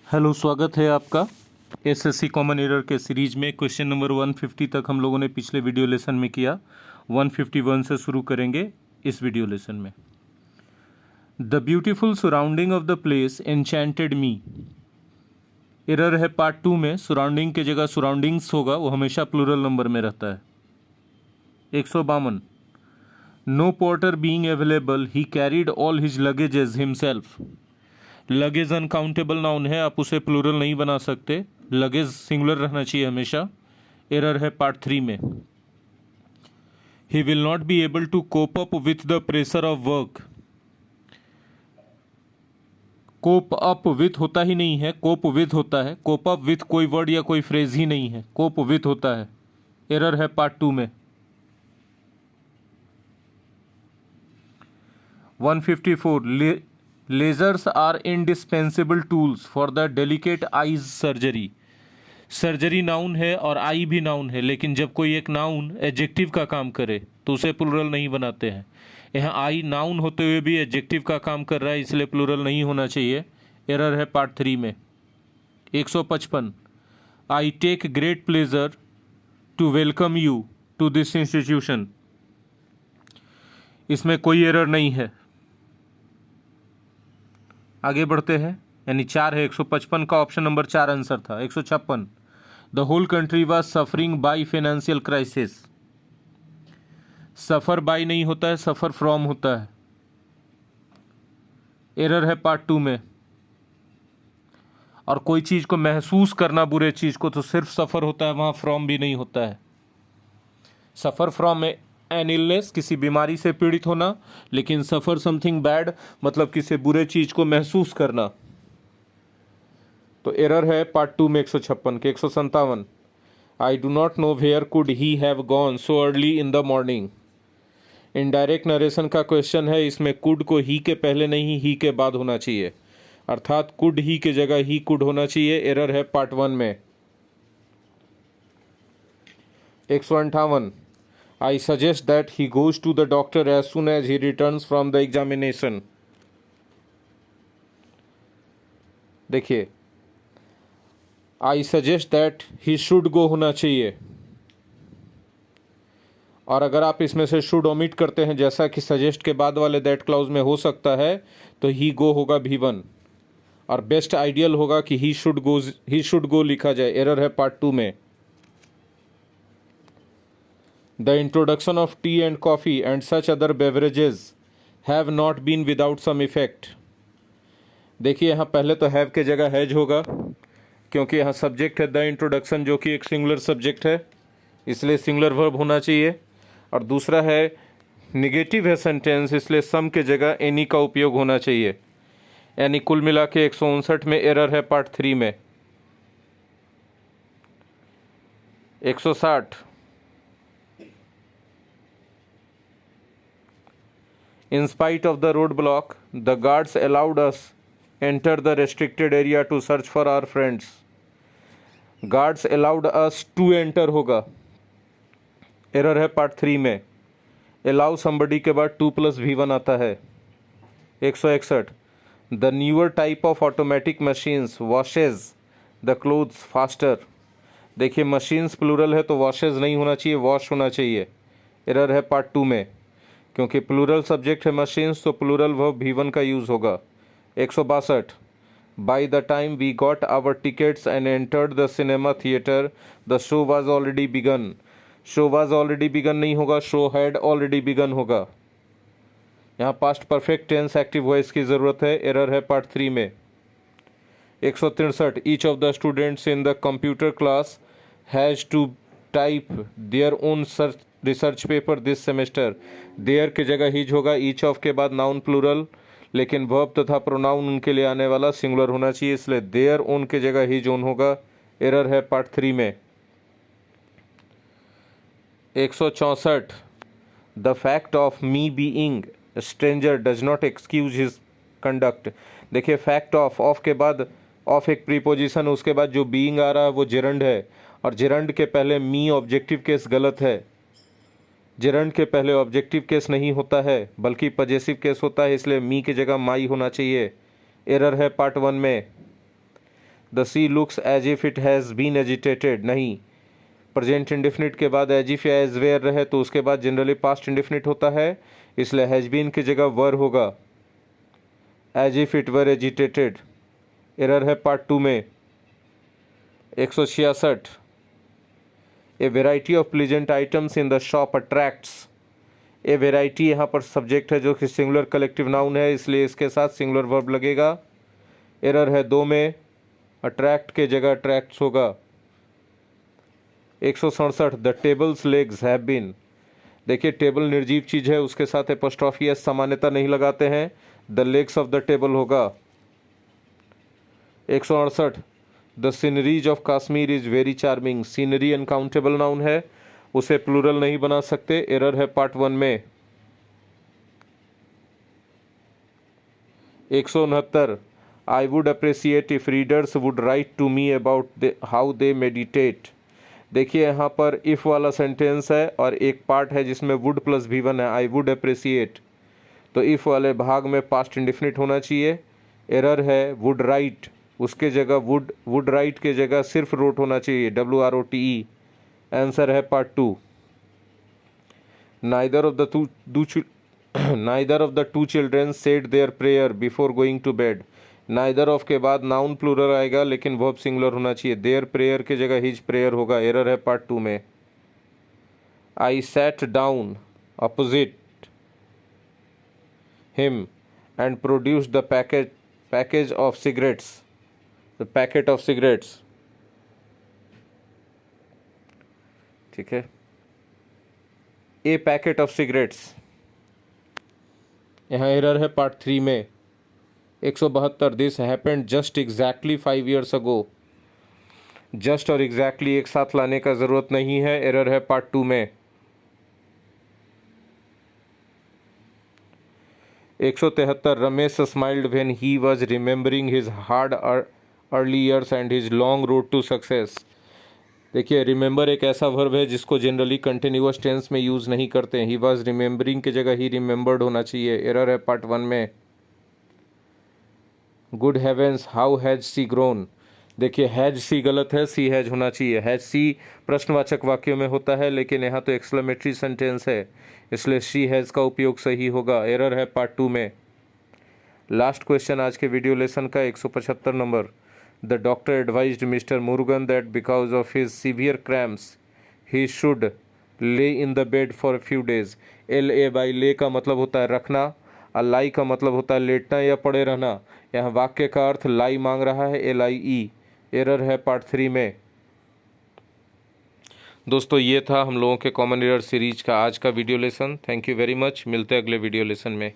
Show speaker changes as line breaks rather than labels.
Hello, स्वागत है आपका एसएससी कॉमन एरर के सीरीज में। क्वेश्चन नंबर 150 तक हम लोगों ने पिछले वीडियो लेसन में किया। 151 से शुरू करेंगे इस वीडियो लेसन में। The beautiful surrounding of the place enchanted me. Error है पार्ट 2 में। सराउंडिंग की जगह सराउंडिंग्स होगा, वो हमेशा प्लूरल नंबर में रहता है। 152। No porter being available he carried all his luggages himself. Luggage uncountable noun है, आप उसे प्लूरल नहीं बना सकते, लगेज सिंगुलर रहना चाहिए हमेशा। एरर है पार्ट 3 में। He will not be able to cope up with the pressure of work. Cope up with होता ही नहीं है, कोप विथ होता है। कोप अप विथ कोई वर्ड या कोई फ्रेज ही नहीं है, कोप विथ होता है। एरर है पार्ट 2 में। 154। Lasers are indispensable tools for the delicate eyes surgery. Surgery noun है और आई भी नाउन है, लेकिन जब कोई एक नाउन एडजेक्टिव का काम करे तो उसे प्लूरल नहीं बनाते हैं। यहाँ आई नाउन होते हुए भी एडजेक्टिव का काम कर रहा है, इसलिए प्लूरल नहीं होना चाहिए। एरर है पार्ट 3 में। 155। I take great pleasure to welcome you to this institution. इसमें कोई एरर नहीं है। आगे बढ़ते हैं, यानी 4 है। 155 का ऑप्शन नंबर 4 आंसर था। 156। The whole country was suffering by financial crisis. Suffer by नहीं होता है, सफर फ्रॉम होता है। एरर है पार्ट 2 में। और कोई चीज को महसूस करना, बुरे चीज को, तो सिर्फ सफर होता है, वहां फ्रॉम भी नहीं होता है। सफर फ्रॉम एन इलनेस, किसी बीमारी से पीड़ित होना, लेकिन सफर समथिंग बैड मतलब किसी बुरे चीज को महसूस करना। तो एरर है पार्ट 2 में 156 के। 157। I do not know where could he have gone so early in the morning. Indirect narration का क्वेश्चन है, इसमें कुड को ही के पहले नहीं, ही के बाद होना चाहिए, अर्थात कुड ही के जगह ही कुड होना चाहिए। एरर है पार्ट 1 में। 158। I suggest that he goes to the doctor as soon as he returns from the examination. देखिए, I suggest that he should go होना चाहिए, और अगर आप इसमें से should omit करते हैं, जैसा कि suggest के बाद वाले that clause में हो सकता है, तो he go होगा V1, और बेस्ट आइडियल होगा कि he should go लिखा जाए। एरर है पार्ट 2 में। The introduction of tea and coffee and such other beverages have not been without some effect. देखिए, यहाँ पहले तो हैव के जगह हैज होगा, क्योंकि यहाँ सब्जेक्ट है द इंट्रोडक्शन, जो कि एक सिंगुलर सब्जेक्ट है, इसलिए सिंगुलर वर्ब होना चाहिए। और दूसरा है निगेटिव है सेंटेंस, इसलिए सम के जगह एनी का उपयोग होना चाहिए। यानी कुल मिला के 159 में एरर है पार्ट 3 में। 160। In spite of the roadblock, the guards allowed us enter the restricted area to search for our friends. Guards allowed us to enter होगा। एरर है पार्ट 3 में। allow somebody के बाद 2 + V1 आता है। 161। The newer type of automatic machines washes the clothes faster. देखिए, machines plural है तो washes नहीं होना चाहिए, वॉश होना चाहिए। एरर है पार्ट 2 में, क्योंकि प्लूरल सब्जेक्ट है मशीन्स, तो प्लूरल वर्ब V1 का यूज़ होगा। 162। By the time we got our tickets and entered the cinema theatre the show was already begun. Show was already begun नहीं होगा, शो हैड ऑलरेडी बिगन होगा। यहाँ past perfect tense active voice की ज़रूरत है। Error है part 3 में। 163। Each of the students in the computer class has to type there own research paper this semester. Their के जगह हीज होगा, ईच ऑफ के बाद नाउन प्लूरल, लेकिन वर्ब तथा प्रोनाउन उनके लिए आने वाला सिंगुलर होना चाहिए, इसलिए देयर ओन के जगह हीज ओन होगा। एरर है पार्ट 3 में। 164। The fact of me being stranger does not excuse his conduct. देखिए, फैक्ट ऑफ के बाद ऑफ एक प्रीपोजिशन, उसके बाद जो बीइंग आ रहा है वो जेरंड है, और जेरंड के पहले मी ऑब्जेक्टिव केस गलत है। जेरंड के पहले ऑब्जेक्टिव केस नहीं होता है, बल्कि पजेसिव केस होता है, इसलिए मी की जगह माई होना चाहिए। एरर है पार्ट 1 में। The sea looks as if it has been agitated, नहीं, प्रेजेंट इंडेफिनिट के बाद एज इफ या एज वेयर रहे तो उसके बाद जनरली पास्ट इंडेफिनिट होता है, इसलिए हैज बीन की जगह वर होगा, as if it were agitated. Error है पार्ट 2 में। 166, a variety of pleasant items in the shop attracts. A variety यहाँ पर सब्जेक्ट है जो कि सिंगुलर कलेक्टिव नाउन है, इसलिए इसके साथ सिंगुलर वर्ब लगेगा। एरर है 2 में, अट्रैक्ट के जगह अट्रैक्ट्स होगा। 167, the tables legs have been. देखिए टेबल निर्जीव चीज़ है, उसके साथ एपोस्ट्रॉफी एस सामान्यता नहीं लगाते हैं, the legs of the table होगा। 168, the sceneries of Kashmir is very charming. Scenery uncountable noun है, उसे प्लूरल नहीं बना सकते, एरर है पार्ट 1 में। 169, I would appreciate if readers would write to me about how they meditate. देखिए यहाँ पर इफ़ वाला सेंटेंस है और एक पार्ट है जिसमें वुड प्लस V1 है, आई वुड अप्रिसिएट, तो इफ़ वाले भाग में पास्ट इंडेफिनिट होना चाहिए। एरर है वुड राइट, उसके जगह वुड राइट के जगह सिर्फ रोट होना चाहिए, WROTE। आंसर है part 2। Neither of the two children said their prayer before going to bed. Neither of के बाद नाउन प्लूरल आएगा लेकिन वर्ब सिंगुलर होना चाहिए, देयर प्रेयर के जगह हिज प्रेयर होगा, एरर है पार्ट 2 में। I sat down opposite him and produce the package of cigarettes, the packet of cigarettes, ठीक है। ए पैकेट ऑफ सिगरेट्स, यहाँ एरर है पार्ट 3 में। 172, this happened just exactly 5 years ago. Just और exactly एक साथ लाने का ज़रूरत नहीं है, एरर है पार्ट 2 में। 173, Ramesh smiled when he was remembering his hard early years and his long road to success. देखिए रिमेंबर एक ऐसा वर्ब है जिसको जनरली कंटिन्यूअस टेंस में यूज़ नहीं करते हैं, ही वॉज रिमेंबरिंग की जगह ही रिमेंबर्ड होना चाहिए, एरर है पार्ट 1 में। Good heavens how has she grown. देखिए हैज सी गलत है, सी हैज होना चाहिए। हैज सी प्रश्नवाचक वाक्यों में होता है लेकिन यहाँ तो एक्सक्लेमेटरी सेंटेंस है, इसलिए सी हैज़ का उपयोग सही होगा, एरर है पार्ट 2 में। लास्ट क्वेश्चन आज के वीडियो लेसन का 175 number. The doctor advised mister Murugan that because of his severe cramps he should lay in the bed for a few days. LA by lay का मतलब होता है रखना, और लाई का मतलब होता है लेटना या पड़े रहना। यहाँ वाक्य का अर्थ लाई मांग रहा है, LIE, एरर है पार्ट 3 में। दोस्तों ये था हम लोगों के कॉमन एरर सीरीज का आज का video lesson. Thank you very much, मिलते हैं अगले वीडियो लेसन में।